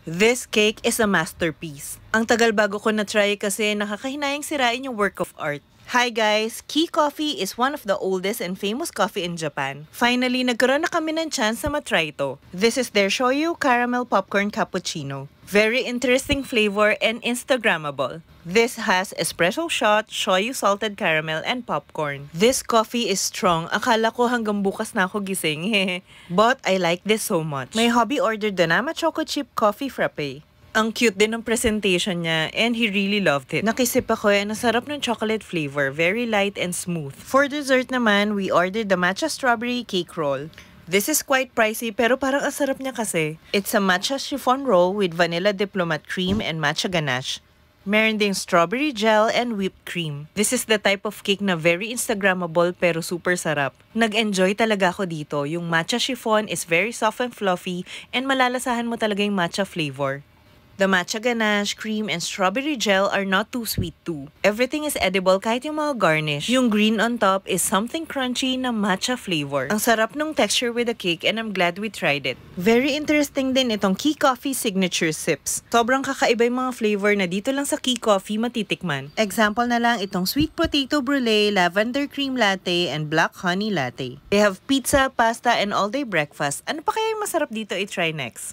This cake is a masterpiece. Ang tagal bago ko na-try kasi nakakahinayang sirain yung work of art. Hi guys! Key Coffee is one of the oldest and famous coffee in Japan. Finally, nagkaroon na kami ng chance na matry ito. This is their Shoyu Caramel Popcorn Cappuccino. Very interesting flavor and Instagrammable. This has espresso shot, shoyu salted caramel, and popcorn. This coffee is strong. Akala ko hanggang bukas na ako gising. But I like this so much. My hubby ordered the Nama Choco Chip Coffee Frappe. Ang cute din ng presentation niya and he really loved it. Nakisip ako and nasarap ng chocolate flavor. Very light and smooth. For dessert naman, we ordered the matcha strawberry cake roll. This is quite pricey pero parang ang sarap niya kasi. It's a matcha chiffon roll with vanilla diplomat cream and matcha ganache. Meron ding strawberry gel and whipped cream. This is the type of cake na very Instagrammable pero super sarap. Nag-enjoy talaga ako dito. Yung matcha chiffon is very soft and fluffy and malalasahan mo talaga yung matcha flavor. The matcha ganache, cream, and strawberry gel are not too sweet too. Everything is edible kahit yung mga garnish. Yung green on top is something crunchy na matcha flavor. Ang sarap nung texture with the cake and I'm glad we tried it. Very interesting din itong Key Coffee Signature Sips. Sobrang kakaiba yung mga flavor na dito lang sa Key Coffee matitikman. Example na lang itong sweet potato brulee, lavender cream latte, and black honey latte. They have pizza, pasta, and all-day breakfast. Ano pa kaya yung masarap dito i-try next?